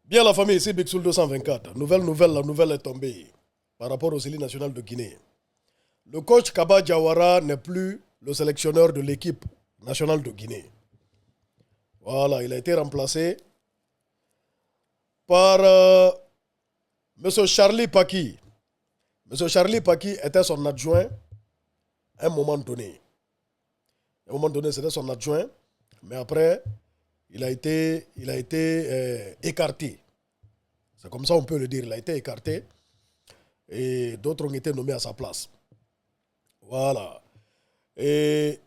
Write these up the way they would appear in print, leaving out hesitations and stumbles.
Bien la famille, ici Bixoul 224. La nouvelle est tombée par rapport au Sélie national de Guinée. Le coach Kaba Diawara n'est plus le sélectionneur de l'équipe nationale de Guinée. Voilà, il a été remplacé par M. Charlie Paki. M. Charlie Paki était son adjoint à un moment donné. À un moment donné, c'était son adjoint, mais après, il a été écarté. C'est comme ça on peut le dire. Il a été écarté et d'autres ont été nommés à sa place. Voilà. Et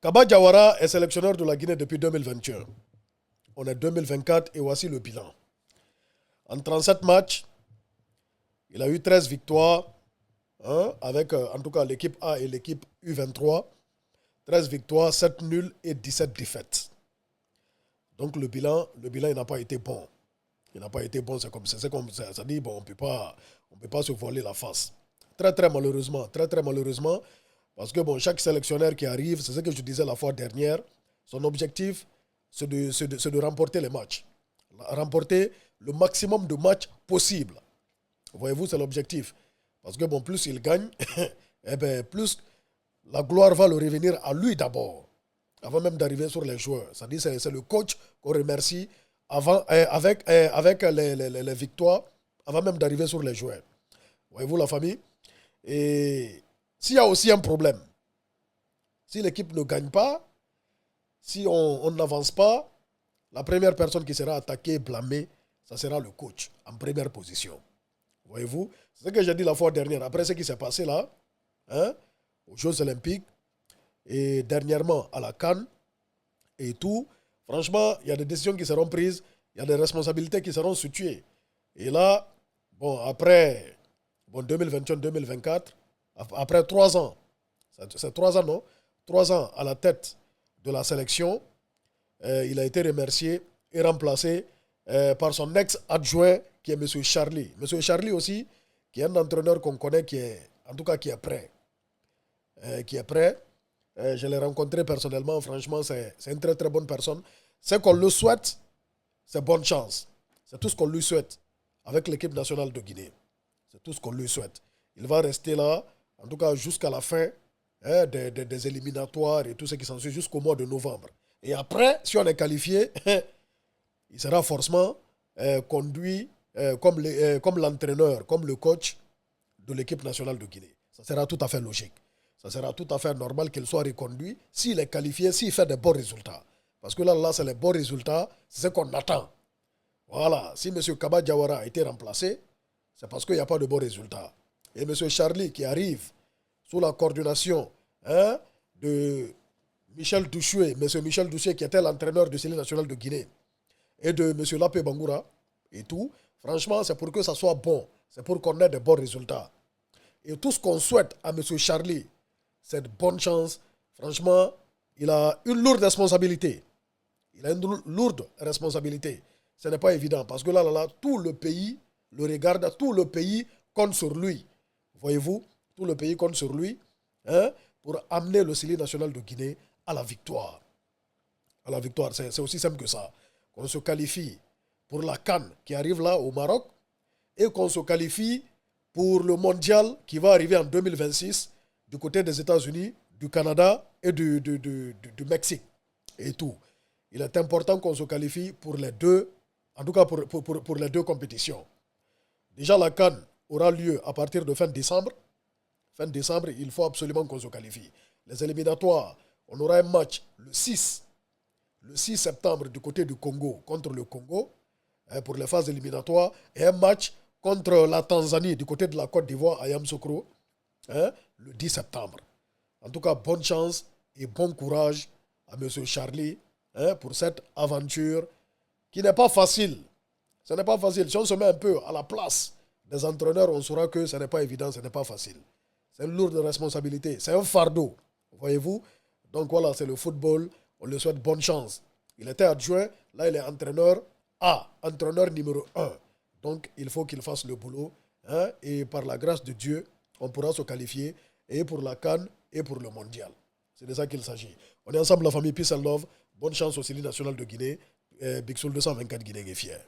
Kaba Diawara est sélectionneur de la Guinée depuis 2021. On est 2024 et voici le bilan. En 37 matchs, il a eu 13 victoires, hein, avec en tout cas l'équipe A et l'équipe U23. 13 victoires, 7 nuls et 17 défaites. Donc le bilan il n'a pas été bon. Il n'a pas été bon, c'est comme ça. Ça dit, bon, on ne peut pas se voiler la face. Très malheureusement, parce que bon, chaque sélectionneur qui arrive, c'est ce que je disais la fois dernière, son objectif, c'est de remporter les matchs. Remporter le maximum de matchs possible. Voyez-vous, c'est l'objectif. Parce que bon, plus il gagne, eh ben, plus la gloire va le revenir à lui d'abord, avant même d'arriver sur les joueurs. C'est-à-dire c'est le coach qu'on remercie avec les victoires, avant même d'arriver sur les joueurs. Voyez-vous la famille? Et s'il y a aussi un problème, si l'équipe ne gagne pas, si on n'avance pas, la première personne qui sera attaquée, blâmée, ça sera le coach, en première position. Voyez-vous? C'est ce que j'ai dit la fois dernière. Après ce qui s'est passé là, hein, aux Jeux Olympiques, et dernièrement à la CAN, et tout, franchement, il y a des décisions qui seront prises, il y a des responsabilités qui seront situées. Et là, bon, après 2021-2024, après 3 ans, c'est 3 ans, non? 3 ans à la tête de la sélection, il a été remercié et remplacé par son ex-adjoint qui est M. Charlie. M. Charlie aussi, qui est un entraîneur qu'on connaît, qui est prêt. Je l'ai rencontré personnellement, franchement, c'est une très bonne personne. C'est qu'on le souhaite, c'est bonne chance. C'est tout ce qu'on lui souhaite avec l'équipe nationale de Guinée. C'est tout ce qu'on lui souhaite. Il va rester là, en tout cas jusqu'à la fin des éliminatoires et tout ce qui s'ensuit, jusqu'au mois de novembre. Et après, si on est qualifié, il sera forcément conduit comme l'entraîneur, comme le coach de l'équipe nationale de Guinée. Ça sera tout à fait logique. Ça sera tout à fait normal qu'il soit reconduit s'il est qualifié, s'il fait de bons résultats. Parce que là c'est les bons résultats, c'est ce qu'on attend. Voilà, si M. Kaba Diawara a été remplacé, c'est parce qu'il n'y a pas de bons résultats. Et M. Charlie qui arrive sous la coordination de Michel Douchoué, M. Michel Douchoué qui était l'entraîneur du Sélie national de Guinée, et de M. Lapé Bangoura et tout, franchement, c'est pour que ça soit bon. C'est pour qu'on ait de bons résultats. Et tout ce qu'on souhaite à M. Charlie, c'est de bonne chance. Franchement, il a une lourde responsabilité. Ce n'est pas évident parce que là, tout le pays le regarde, tout le pays compte sur lui. Voyez-vous, tout le pays compte sur lui pour amener le Sélie national de Guinée à la victoire. À la victoire, c'est aussi simple que ça. Qu'on se qualifie pour la CAN qui arrive là au Maroc et qu'on se qualifie pour le mondial qui va arriver en 2026 du côté des États-Unis, du Canada et du Mexique et tout. Il est important qu'on se qualifie pour les deux, en tout cas pour les deux compétitions. Déjà la CAN aura lieu à partir de fin décembre. Fin décembre, il faut absolument qu'on se qualifie. Les éliminatoires, on aura un match le 6 septembre du côté du Congo contre le Congo pour les phases éliminatoires et un match contre la Tanzanie du côté de la Côte d'Ivoire à Yamoussoukro le 10 septembre. En tout cas, bonne chance et bon courage à M. Charlie pour cette aventure qui n'est pas facile. Ce n'est pas facile. Si on se met un peu à la place des entraîneurs, on saura que ce n'est pas évident, ce n'est pas facile. C'est une lourde responsabilité, c'est un fardeau, voyez-vous. Donc voilà, c'est le football, on lui souhaite bonne chance. Il était adjoint, là il est entraîneur A, entraîneur numéro 1. Donc il faut qu'il fasse le boulot, et par la grâce de Dieu, on pourra se qualifier et pour la CAN et pour le mondial. C'est de ça qu'il s'agit. On est ensemble, la famille Peace and Love. Bonne chance au Sélie national de Guinée. Bixoul 224 Guinée est fier.